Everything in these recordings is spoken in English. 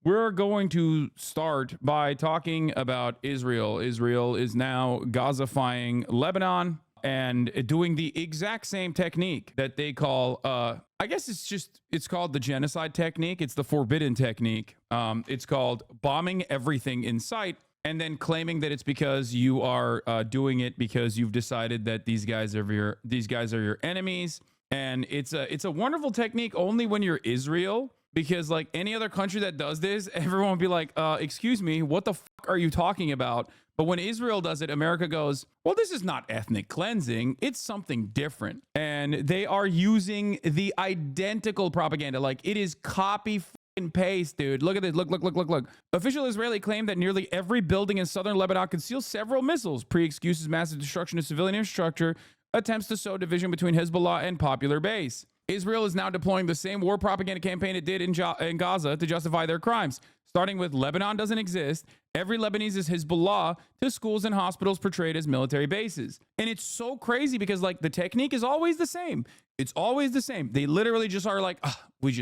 We're going to start by talking about Israel. Israel is now Gazifying Lebanon and doing the exact same technique that they call, I guess it's called the genocide technique. It's the forbidden technique. It's called bombing everything in sight and then claiming that it's because you are doing it because you've decided that these guys are your enemies. And it's a wonderful technique only when you're Israel. Because like any other country that does this, everyone would be like, excuse me, what the fuck are you talking about? But when Israel does it, America goes, well, this is not ethnic cleansing. It's something different. And they are using the identical propaganda. Like it is copy and paste, dude. Look at this. Look. Official Israeli claimed that nearly every building in southern Lebanon conceals several missiles. Pre-excuses massive destruction of civilian infrastructure, attempts to sow division between Hezbollah and popular base. Israel is now deploying the same war propaganda campaign it did in Gaza to justify their crimes. Starting with Lebanon doesn't exist. Every Lebanese is Hezbollah to schools and hospitals portrayed as military bases. And it's so crazy because like the technique is always the same. It's always the same. They literally just are like, we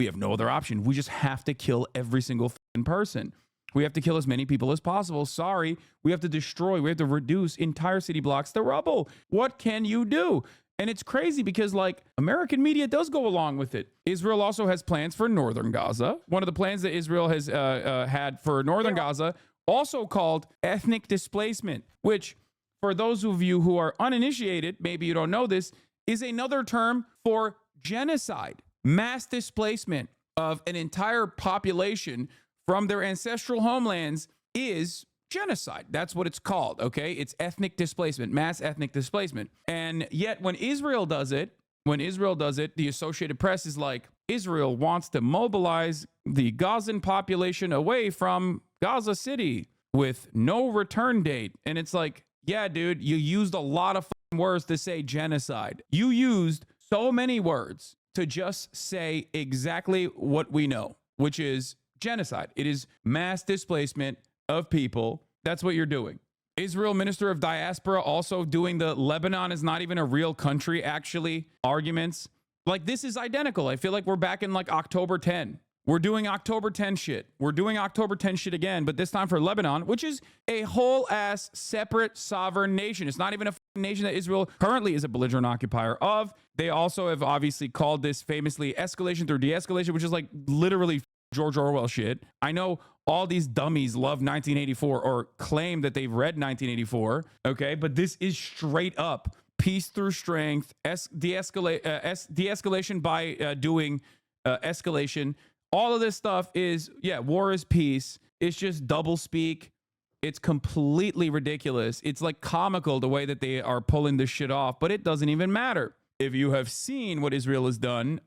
have no other option. We just have to kill every single person. We have to kill as many people as possible. Sorry, we have to destroy, we have to reduce entire city blocks to rubble. What can you do? And it's crazy because like American media does go along with it. Israel also has plans for northern Gaza. One of the plans that Israel has had for northern Gaza, also called ethnic displacement, which for those of you who are uninitiated, maybe you don't know this, is another term for genocide, mass displacement of an entire population from their ancestral homelands is genocide. That's what it's called, okay? It's ethnic displacement, mass ethnic displacement. And yet when Israel does it, the Associated Press is like, Israel wants to mobilize the Gazan population away from Gaza City with no return date. And it's like, yeah, dude, you used a lot of words to say genocide. You used so many words to just say exactly what we know, which is genocide. It is mass displacement of people. That's what you're doing. Israel Minister of Diaspora also doing the Lebanon is not even a real country actually arguments. Like this is identical. I feel like we're back in like October 10. We're doing October 10 shit. We're doing October 10 shit again, but this time for Lebanon, which is a whole ass separate sovereign nation. It's not even a nation that Israel currently is a belligerent occupier of. They also have obviously called this famously escalation through de-escalation, which is like literally George Orwell shit. I know all these dummies love 1984 or claim that they've read 1984, okay? But this is straight up peace through strength, de-escalation by doing escalation. All of this stuff is, yeah, war is peace. It's just double speak. It's completely ridiculous. It's like comical the way that they are pulling this shit off, but it doesn't even matter. If you have seen what Israel has done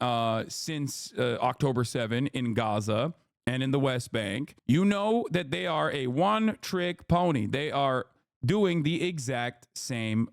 since October 7 in Gaza and in the West Bank, you know that they are a one-trick pony. They are doing the exact same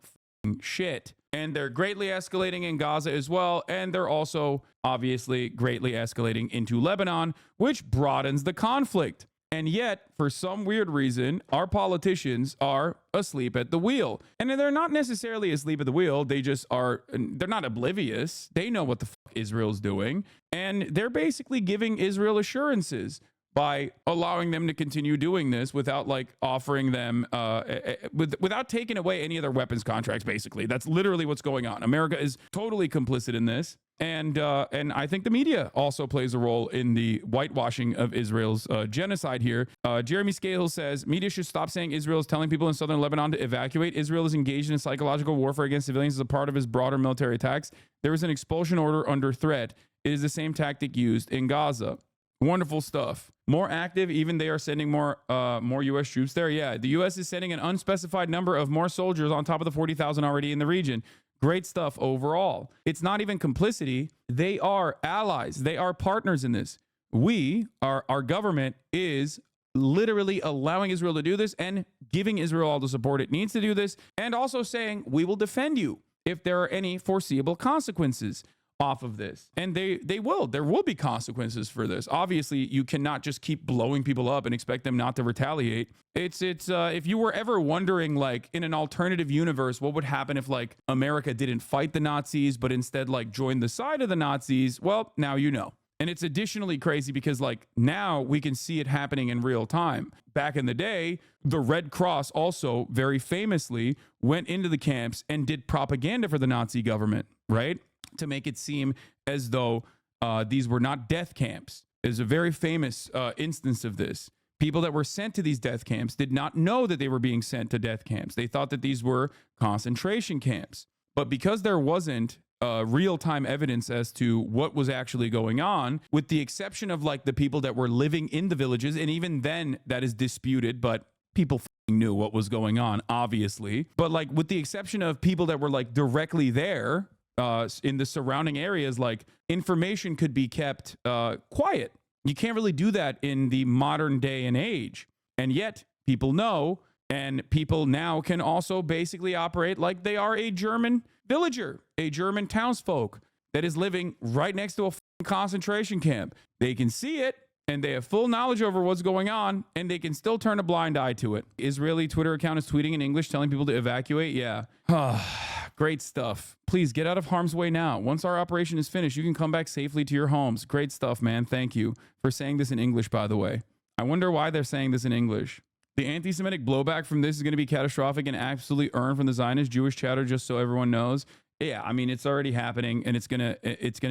shit. And they're greatly escalating in Gaza as well. And they're also obviously greatly escalating into Lebanon, which broadens the conflict. And yet, for some weird reason, our politicians are asleep at the wheel. And they're not necessarily asleep at the wheel. They just are, they're not oblivious. They know what the fuck Israel's doing. And they're basically giving Israel assurances by allowing them to continue doing this without like offering them, without taking away any of their weapons contracts, basically. That's literally what's going on. America is totally complicit in this. And I think the media also plays a role in the whitewashing of Israel's genocide here. Jeremy Scales says, media should stop saying Israel is telling people in southern Lebanon to evacuate. Israel is engaged in psychological warfare against civilians as a part of his broader military attacks. There is an expulsion order under threat. It is the same tactic used in Gaza. Wonderful stuff. More active, even they are sending more U.S. troops there. Yeah, the U.S. is sending an unspecified number of more soldiers on top of the 40,000 already in the region. Great stuff overall. It's not even complicity. They are allies. They are partners in this. Our government is literally allowing Israel to do this and giving Israel all the support it needs to do this, and also saying, we will defend you if there are any foreseeable consequences off of this. And there will be consequences for this. Obviously, you cannot just keep blowing people up and expect them not to retaliate. It's if you were ever wondering, like, in an alternative universe, what would happen if like America didn't fight the Nazis but instead like joined the side of the Nazis? Well, now you know. And it's additionally crazy because like now we can see it happening in real time. Back in the day, the Red Cross also very famously went into the camps and did propaganda for the Nazi government, right? To make it seem as though these were not death camps. There's a very famous instance of this. People that were sent to these death camps did not know that they were being sent to death camps. They thought that these were concentration camps. But because there wasn't real-time evidence as to what was actually going on, with the exception of like the people that were living in the villages, and even then that is disputed, but people knew what was going on, obviously. But like with the exception of people that were like directly there in the surrounding areas, like information could be kept quiet. You can't really do that in the modern day and age. And yet people know, and people now can also basically operate like they are a German villager, a German townsfolk that is living right next to a concentration camp. They can see it and they have full knowledge over what's going on, and they can still turn a blind eye to it. Israeli Twitter account is tweeting in English telling people to evacuate. Yeah. Great stuff. Please get out of harm's way now. Once our operation is finished, you can come back safely to your homes. Great stuff, man. Thank you for saying this in English, by the way. I wonder why they're saying this in English. The anti-Semitic blowback from this is going to be catastrophic and absolutely earned from the Zionist Jewish chatter, just so everyone knows. Yeah, I mean, it's already happening, and it's gonna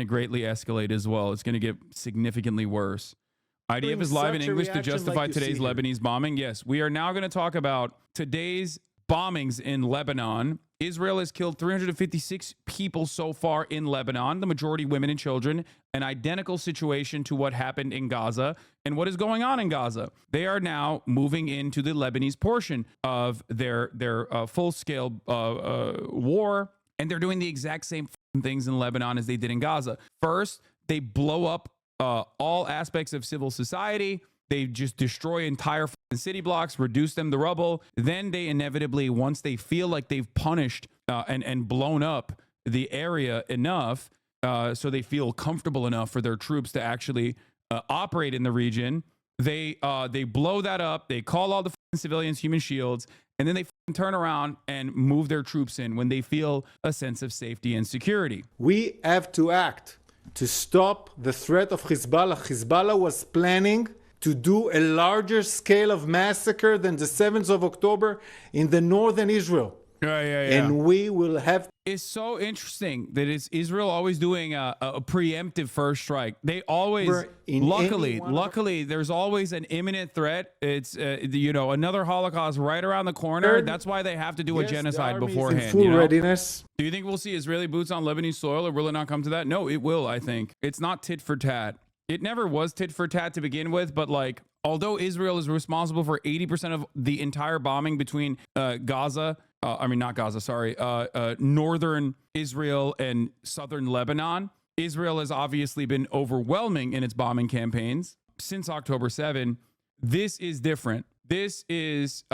greatly escalate as well. It's going to get significantly worse. IDF is live in English to justify today's Lebanese bombing. Yes, we are now going to talk about today's bombings in Lebanon. Israel has killed 356 people so far in Lebanon, the majority women and children, an identical situation to what happened in Gaza. And what is going on in Gaza? They are now moving into the Lebanese portion of their full-scale war, and they're doing the exact same things in Lebanon as they did in Gaza. First, they blow up all aspects of civil society. They just destroy entire city blocks, reduce them to rubble. Then they inevitably, once they feel like they've punished and blown up the area enough, so they feel comfortable enough for their troops to actually operate in the region, they blow that up. They call all the civilians human shields, and then they turn around and move their troops in when they feel a sense of safety and security. We have to act to stop the threat of Hezbollah. Hezbollah was planning to do a larger scale of massacre than the 7th of October in the northern Israel. And we will have... It's so interesting that it's Israel always doing a preemptive first strike. They always, luckily, there's always an imminent threat. It's, another Holocaust right around the corner. That's why they have to do a genocide beforehand. In full readiness. Do you think we'll see Israeli boots on Lebanese soil, or will it not come to that? No, it will, I think. It's not tit for tat. It never was tit for tat to begin with, but like, although Israel is responsible for 80% of the entire bombing between northern Israel and southern Lebanon, Israel has obviously been overwhelming in its bombing campaigns since October 7. This is different. This is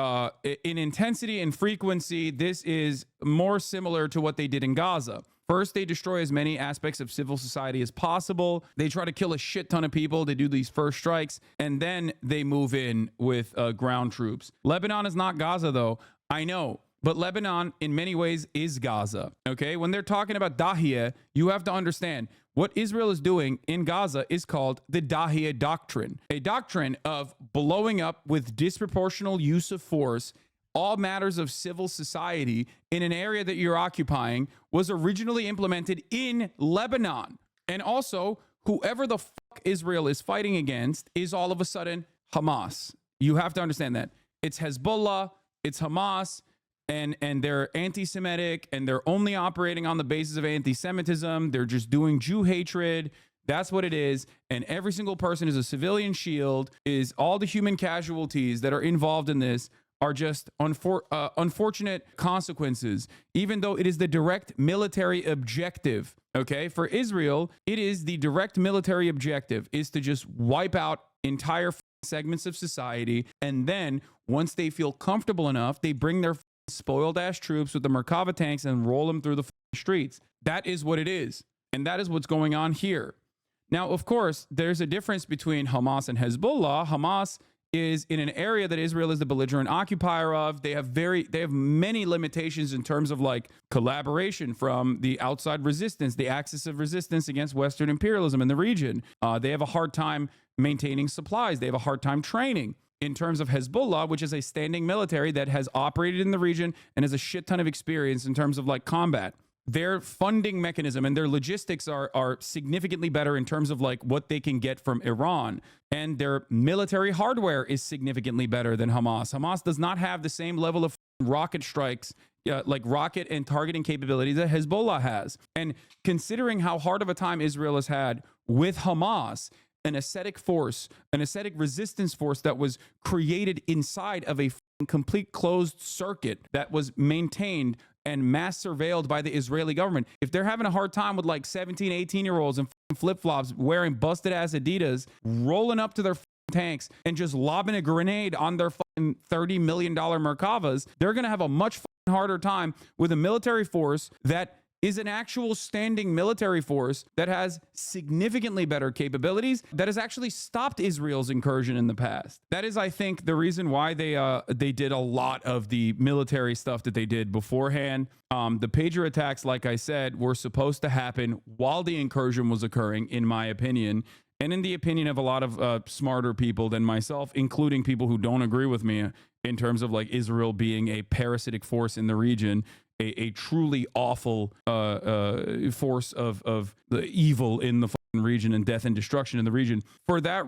in intensity and frequency. This is more similar to what they did in Gaza. First, they destroy as many aspects of civil society as possible. They try to kill a shit ton of people. They do these first strikes, and then they move in with ground troops. Lebanon is not Gaza, though. I know. But Lebanon, in many ways, is Gaza. Okay? When they're talking about Dahiyya, you have to understand what Israel is doing in Gaza is called the Dahiyya Doctrine, a doctrine of blowing up with disproportional use of force all matters of civil society in an area that you're occupying. Was originally implemented in Lebanon. And also, whoever the fuck Israel is fighting against is all of a sudden Hamas. You have to understand that. It's Hezbollah, it's Hamas, and they're anti-Semitic, and they're only operating on the basis of anti-Semitism. They're just doing Jew hatred. That's what it is. And every single person is a civilian shield. Is all the human casualties that are involved in this are just unfortunate consequences, even though it is the direct military objective. Okay, for Israel, it is the direct military objective is to just wipe out entire segments of society. And then once they feel comfortable enough, they bring their spoiled ass troops with the Merkava tanks and roll them through the streets. That is what it is. And that is what's going on here. Now, of course, there's a difference between Hamas and Hezbollah. Hamas is in an area that Israel is the belligerent occupier of. They have many limitations in terms of like collaboration from the outside resistance, the axis of resistance against Western imperialism in the region. They have a hard time maintaining supplies. They have a hard time training. In terms of Hezbollah, which is a standing military that has operated in the region and has a shit ton of experience in terms of like combat. Their funding mechanism and their logistics are significantly better in terms of like what they can get from Iran. And their military hardware is significantly better than Hamas. Hamas does not have the same level of rocket strikes, like rocket and targeting capabilities that Hezbollah has. And considering how hard of a time Israel has had with Hamas, an ascetic force, an ascetic resistance force that was created inside of a complete closed circuit that was maintained and mass surveilled by the Israeli government. If they're having a hard time with like 17, 18-year-olds in flip-flops wearing busted ass Adidas, rolling up to their tanks and just lobbing a grenade on their $30 million Merkavas, they're going to have a much harder time with a military force that is an actual standing military force that has significantly better capabilities, that has actually stopped Israel's incursion in the past. That is, I think, the reason why they did a lot of the military stuff that they did beforehand. The pager attacks, like I said, were supposed to happen while the incursion was occurring, in my opinion, and in the opinion of a lot of smarter people than myself, including people who don't agree with me in terms of like Israel being a parasitic force in the region. A truly awful force of the evil in the region and death and destruction in the region. For that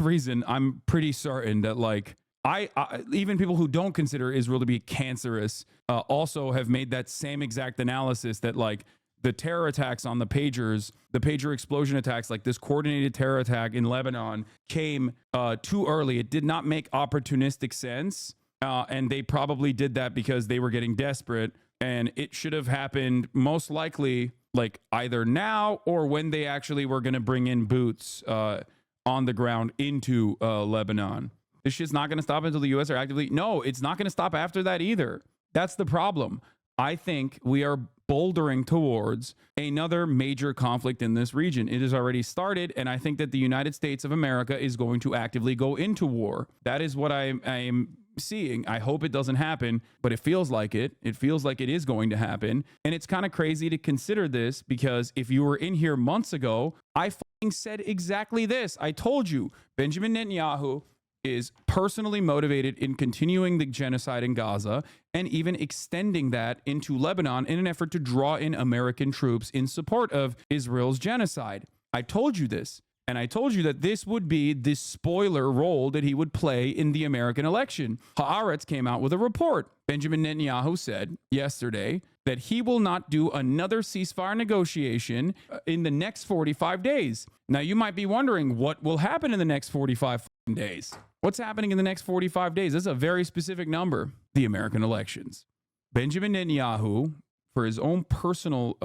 reason, I'm pretty certain that like I even people who don't consider Israel to be cancerous also have made that same exact analysis that like the terror attacks on the pagers, the pager explosion attacks, like this coordinated terror attack in Lebanon came too early. It did not make opportunistic sense. And they probably did that because they were getting desperate, and it should have happened most likely like either now or when they actually were going to bring in boots on the ground into Lebanon. This shit's not going to stop until the U.S. are actively. No, it's not going to stop after that either. That's the problem. I think we are bouldering towards another major conflict in this region. It has already started, and I think that the United States of America is going to actively go into war. That is what I am seeing. I hope it doesn't happen, but it feels like it. It feels like it is going to happen. And it's kind of crazy to consider this because if you were in here months ago, I said exactly this. I told you Benjamin Netanyahu is personally motivated in continuing the genocide in Gaza and even extending that into Lebanon in an effort to draw in American troops in support of Israel's genocide. I told you this. And I told you that this would be the spoiler role that he would play in the American election. Haaretz came out with a report. Benjamin Netanyahu said yesterday that he will not do another ceasefire negotiation in the next 45 days. Now, you might be wondering what will happen in the next 45 days. What's happening in the next 45 days? That's a very specific number. The American elections. Benjamin Netanyahu, for his own personal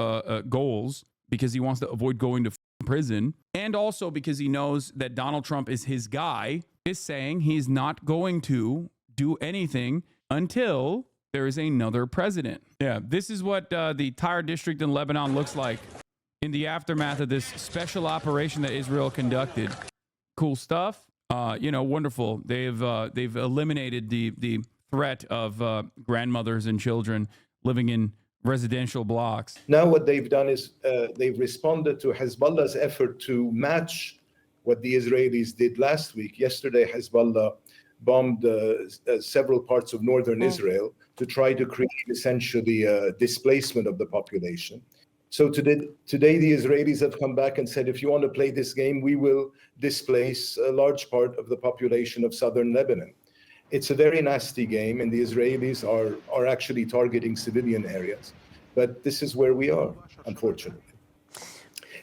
goals, because he wants to avoid going to prison, and also because he knows that Donald Trump is his guy, is saying he's not going to do anything until there is another president. Yeah, this is what the Tyre district in Lebanon looks like in the aftermath of this special operation that Israel conducted. Cool stuff. Wonderful. They've eliminated the threat of grandmothers and children living in residential blocks. Now what they've done is they've responded to Hezbollah's effort to match what the Israelis did last week. Yesterday, Hezbollah bombed several parts of northern Israel to try to create essentially a displacement of the population. So today the Israelis have come back and said, if you want to play this game, we will displace a large part of the population of southern Lebanon. It's a very nasty game, and the Israelis are actually targeting civilian areas. But this is where we are, unfortunately.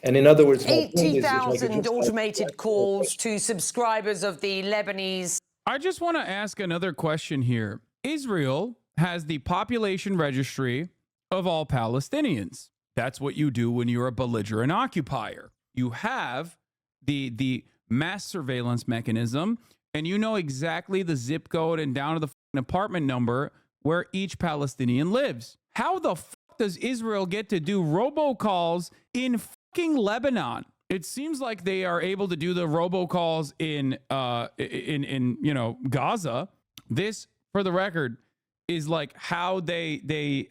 And in other words, 80,000 automated calls to subscribers of the Lebanese. I just want to ask another question here. Israel has the population registry of all Palestinians. That's what you do when you're a belligerent occupier. You have the mass surveillance mechanism, and you know exactly the zip code and down to the apartment number where each Palestinian lives. How the fuck does Israel get to do robocalls in fucking Lebanon It seems like they are able to do the robocalls in Gaza. This, for the record, is like how they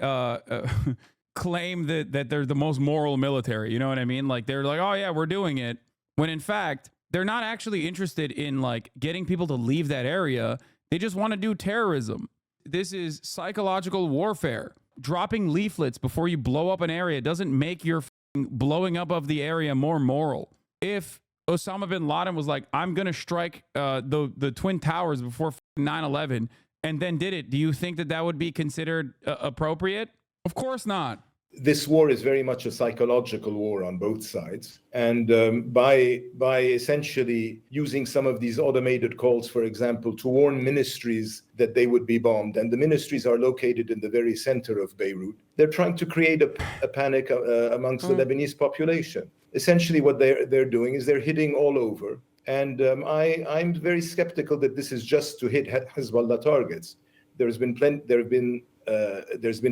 claim that they're the most moral military. You know what I mean? Like they're like, oh yeah, we're doing it, when in fact they're not actually interested in like getting people to leave that area. They just want to do terrorism. This is psychological warfare. Dropping leaflets before you blow up an area doesn't make your blowing up of the area more moral. If Osama bin Laden was like, I'm going to strike the Twin Towers before 9/11 and then did it, do you think that would be considered appropriate? Of course not. This war is very much a psychological war on both sides. And by essentially using some of these automated calls, for example, to warn ministries that they would be bombed, and the ministries are located in the very center of Beirut, they're trying to create a panic amongst the Lebanese population. Essentially what they're doing is they're hitting all over. And I'm very skeptical that this is just to hit Hezbollah targets. There's been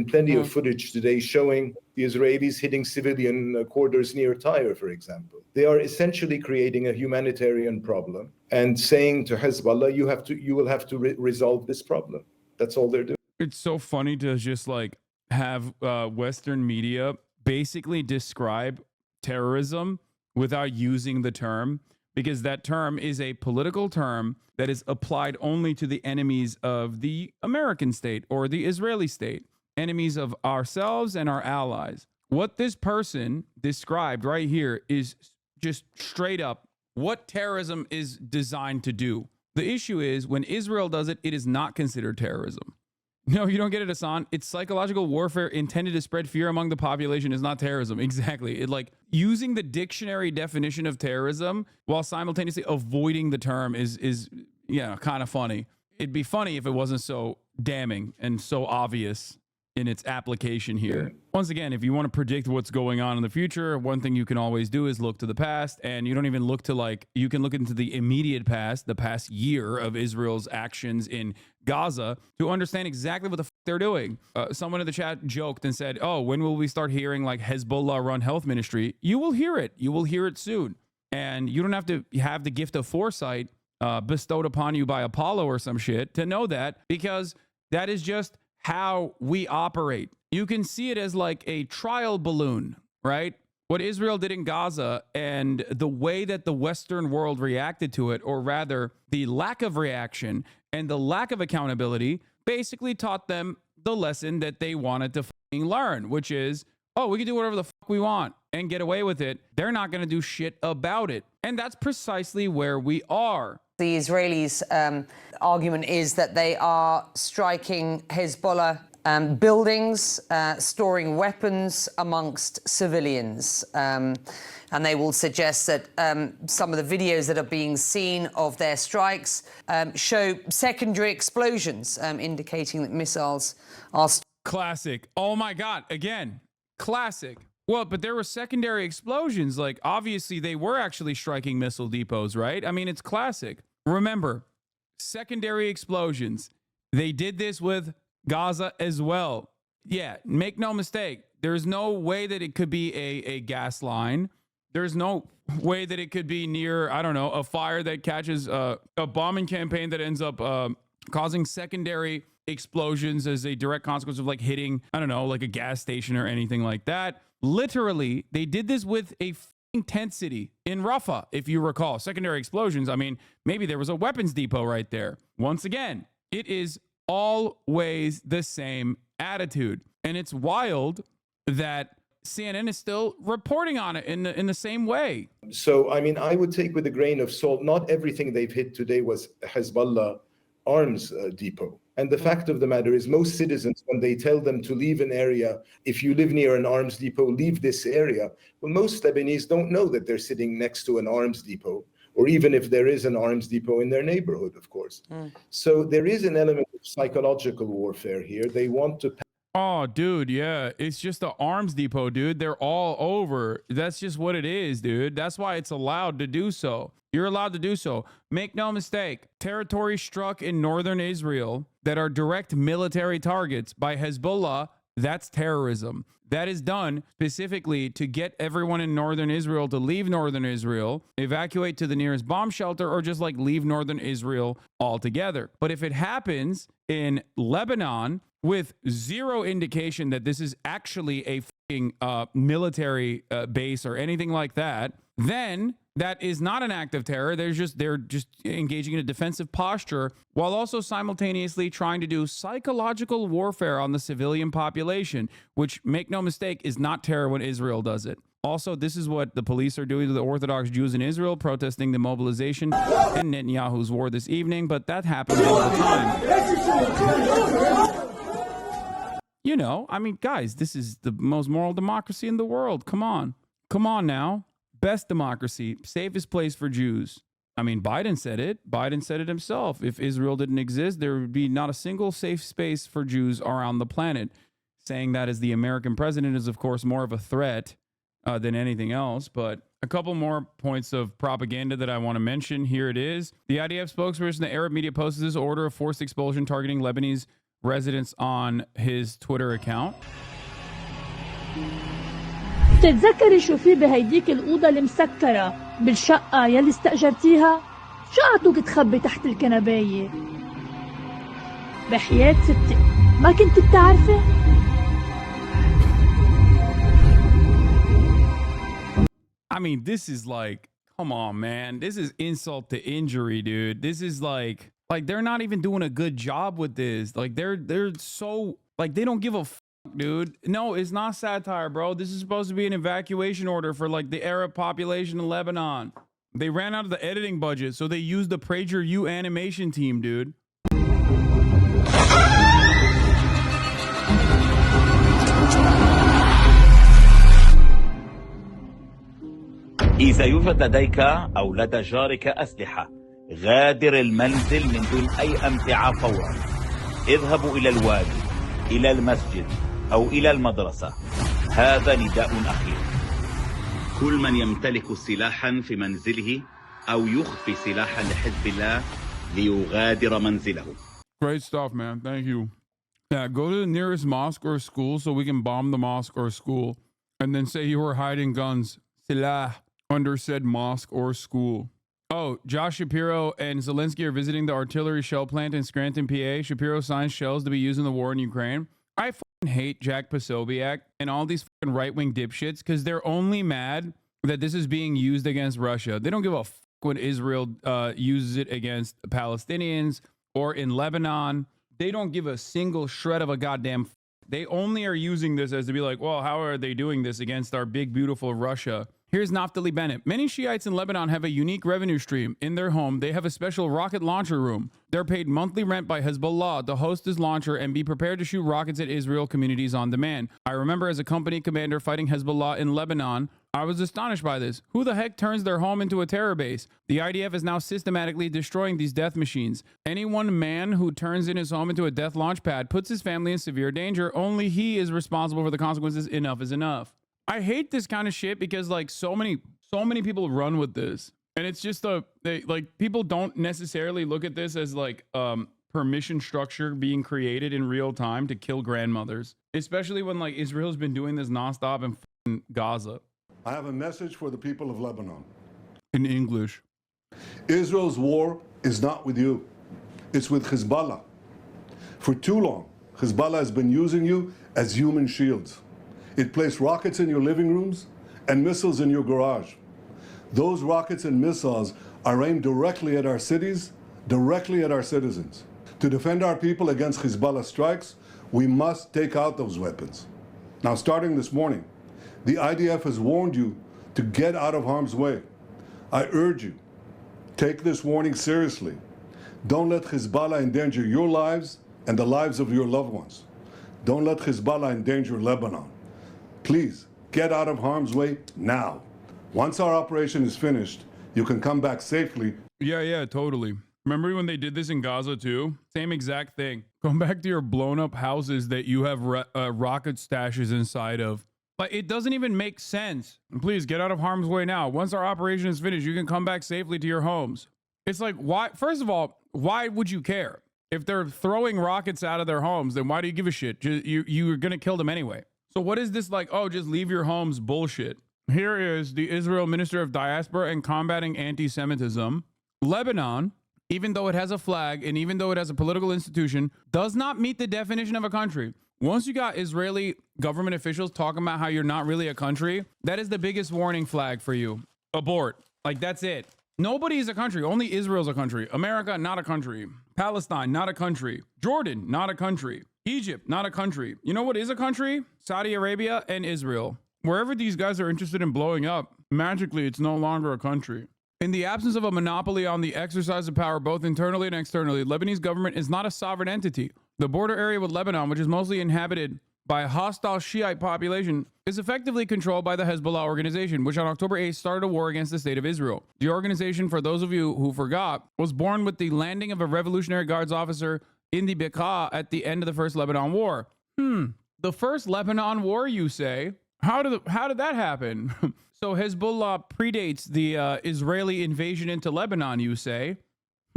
plenty of footage today showing the Israelis hitting civilian quarters near Tyre, for example. They are essentially creating a humanitarian problem and saying to Hezbollah, you will have to resolve this problem. That's all they're doing. It's so funny to just like have Western media basically describe terrorism without using the term, because that term is a political term that is applied only to the enemies of the American state or the Israeli state, enemies of ourselves and our allies. What this person described right here is just straight up what terrorism is designed to do. The issue is when Israel does it, it is not considered terrorism. No, you don't get it, Hassan. It's psychological warfare intended to spread fear among the population is not terrorism. Exactly. It like using the dictionary definition of terrorism while simultaneously avoiding the term is kind of funny. It'd be funny if it wasn't so damning and so obvious in its application here. Once again, if you want to predict what's going on in the future, one thing you can always do is look to the past, and you don't even look to like, you can look into the immediate past, the past year of Israel's actions in Gaza to understand exactly what the they're doing. Someone in the chat joked and said, oh, when will we start hearing like Hezbollah run health ministry? You will hear it. You will hear it soon. And you don't have to have the gift of foresight bestowed upon you by Apollo or some shit to know that, because that is just how we operate. You can see it as like a trial balloon, right? What Israel did in Gaza and the way that the Western world reacted to it, or rather the lack of reaction and the lack of accountability, basically taught them the lesson that they wanted to fucking learn, which is, oh, we can do whatever the fuck we want and get away with it. They're not going to do shit about it. And that's precisely where we are. The Israelis' argument is that they are striking Hezbollah buildings, storing weapons amongst civilians. And they will suggest that some of the videos that are being seen of their strikes show secondary explosions, indicating that missiles are... Classic. Oh my God. Again, classic. Well, but there were secondary explosions. Like, obviously, they were actually striking missile depots, right? I mean, it's classic. Remember, secondary explosions. They did this with Gaza as well. Yeah, make no mistake. There's no way that it could be a gas line. There's no way that it could be near, I don't know, a fire that catches a bombing campaign that ends up causing secondary explosions as a direct consequence of like hitting, I don't know, like a gas station or anything like that. Literally, they did this with a tent city in Rafah, if you recall. Secondary explosions. I mean, maybe there was a weapons depot right there. Once again, it is always the same attitude. And it's wild that CNN is still reporting on it in the same way. So, I mean, I would take with a grain of salt, not everything they've hit today was Hezbollah arms depot. And the fact of the matter is most citizens, when they tell them to leave an area, if you live near an arms depot, leave this area. Well, most Lebanese don't know that they're sitting next to an arms depot, or even if there is an arms depot in their neighborhood, of course. So there is an element of psychological warfare here. They want to... Oh, dude, yeah. It's just the arms depot, dude. They're all over. That's just what it is, dude. That's why it's allowed to do so. You're allowed to do so. Make no mistake. Territory struck in northern Israel that are direct military targets by Hezbollah That's terrorism. That is done specifically to get everyone in northern Israel to leave northern Israel, evacuate to the nearest bomb shelter, or just like leave northern Israel altogether. But if it happens in Lebanon with zero indication that this is actually a military base or anything like that, then that is not an act of terror. They're just engaging in a defensive posture while also simultaneously trying to do psychological warfare on the civilian population, which, make no mistake, is not terror when Israel does it. Also, this is what the police are doing to the Orthodox Jews in Israel, protesting the mobilization and Netanyahu's war this evening, but that happens all the time. You know, I mean, guys, this is the most moral democracy in the world. Come on. Come on now. Best democracy, safest place for Jews. I mean, Biden said it. Biden said it himself. If Israel didn't exist, there would be not a single safe space for Jews around the planet. Saying that as the American president is, of course, more of a threat than anything else. But a couple more points of propaganda that I want to mention. Here it is. The IDF spokesperson, the Arab media, posted this order of forced expulsion targeting Lebanese residents on his Twitter account. بتتذكري شو في بهيديك الأوضة المسكرة بالشقة يلي استأجرتيها؟ شو قعدتوك تخبي تحت الكنباية؟ بحياة ستي ما كنت بتعرفي؟ I mean, this is like, come on, man. This is insult to injury, dude. This is like they're not even doing a good job with this. Like they're so like they don't give a dude. No, it's not satire, bro. This is supposed to be an evacuation order for like the Arab population in Lebanon. They ran out of the editing budget, so they used the PragerU animation team, dude. إذا يوجد لديك أو لدى جارك أسلحة غادر المنزل من دون أي أمتعة فورا. اذهبوا إلى الوادي، إلى المسجد أو إلى المدرسة. هذا نداء أخير. كل من يمتلك سلاحا في منزله أو يخفي سلاحا لحزب الله ليغادر منزله. Great stuff, man. Thank you. Yeah, go to the nearest mosque or school so we can bomb the mosque or school and then say you were hiding guns, silah, under said mosque or school. Oh, Josh Shapiro and Zelensky are visiting the artillery shell plant in Scranton, PA. Shapiro signs shells to be used in the war in Ukraine. I fucking hate Jack Posobiec and all these fucking right-wing dipshits because they're only mad that this is being used against Russia. They don't give a fuck when Israel uses it against Palestinians or in Lebanon. They don't give a single shred of a goddamn fuck. They only are using this as to be like, well, how are they doing this against our big, beautiful Russia? Here's Naftali Bennett. Many Shiites in Lebanon have a unique revenue stream. In their home, they have a special rocket launcher room. They're paid monthly rent by Hezbollah to host this launcher and be prepared to shoot rockets at Israel communities on demand. I remember as a company commander fighting Hezbollah in Lebanon, I was astonished by this. Who the heck turns their home into a terror base? The IDF is now systematically destroying these death machines. Any one man who turns in his home into a death launch pad puts his family in severe danger. Only he is responsible for the consequences. Enough is enough. I hate this kind of shit because like so many people run with this, and it's just people don't necessarily look at this as like permission structure being created in real time to kill grandmothers, especially when like Israel's been doing this nonstop in Gaza. I have a message for the people of Lebanon. In English. Israel's war is not with you. It's with Hezbollah. For too long, Hezbollah has been using you as human shields. It placed rockets in your living rooms and missiles in your garage. Those rockets and missiles are aimed directly at our cities, directly at our citizens. To defend our people against Hezbollah strikes, we must take out those weapons. Now, starting this morning, the IDF has warned you to get out of harm's way. I urge you, take this warning seriously. Don't let Hezbollah endanger your lives and the lives of your loved ones. Don't let Hezbollah endanger Lebanon. Please, get out of harm's way now. Once our operation is finished, you can come back safely. Yeah, totally. Remember when they did this in Gaza too? Same exact thing. Come back to your blown up houses that you have rocket stashes inside of. But it doesn't even make sense. Please get out of harm's way now. Once our operation is finished, you can come back safely to your homes. It's like, why? First of all, why would you care? If they're throwing rockets out of their homes, then why do you give a shit? You're going to kill them anyway. So what is this like, oh, just leave your homes bullshit? Here is the Israel Minister of Diaspora and Combating Anti-Semitism. Lebanon, even though it has a flag and even though it has a political institution, does not meet the definition of a country. Once you got Israeli government officials talking about how you're not really a country, that is the biggest warning flag for you. Abort. Like, that's it. Nobody is a country. Only Israel's a country. America, not a country. Palestine, not a country. Jordan, not a country. Egypt, not a country. You know what is a country? Saudi Arabia and Israel. Wherever these guys are interested in blowing up, magically, it's no longer a country. In the absence of a monopoly on the exercise of power, both internally and externally, Lebanese government is not a sovereign entity. The border area with Lebanon, which is mostly inhabited by a hostile Shiite population, is effectively controlled by the Hezbollah organization, which on October 8th started a war against the state of Israel. The organization, for those of you who forgot, was born with the landing of a Revolutionary Guards officer in the Bekaa at the end of the First Lebanon War. The First Lebanon War, you say? How did that happen? So Hezbollah predates the Israeli invasion into Lebanon, you say?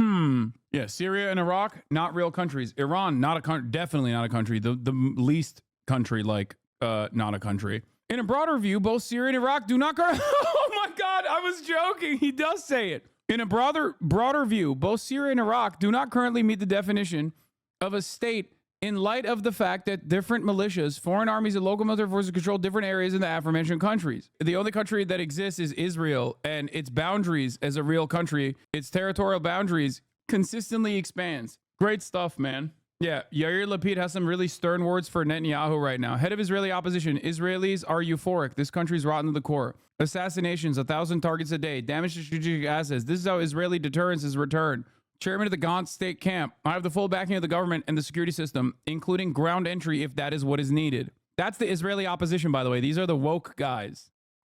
Yeah, Syria and Iraq, not real countries. Iran, not a country, definitely not a country. The least country, not a country. In a broader view, both Syria and Iraq do not. Oh my God, I was joking. He does say it. In a broader view, both Syria and Iraq do not currently meet the definition of a state in light of the fact that different militias, foreign armies, and local military forces control different areas in the aforementioned countries. The only country that exists is Israel, and its boundaries as a real country, its territorial boundaries, consistently expands. Great stuff, man. Yeah, Yair Lapid has some really stern words for Netanyahu right now. Head of Israeli opposition, Israelis are euphoric. This country's rotten to the core. Assassinations, 1,000 targets a day. Damage to strategic assets. This is how Israeli deterrence is returned. Chairman of the Gantz state camp. I have the full backing of the government and the security system, including ground entry if that is what is needed. That's the Israeli opposition, by the way. These are the woke guys.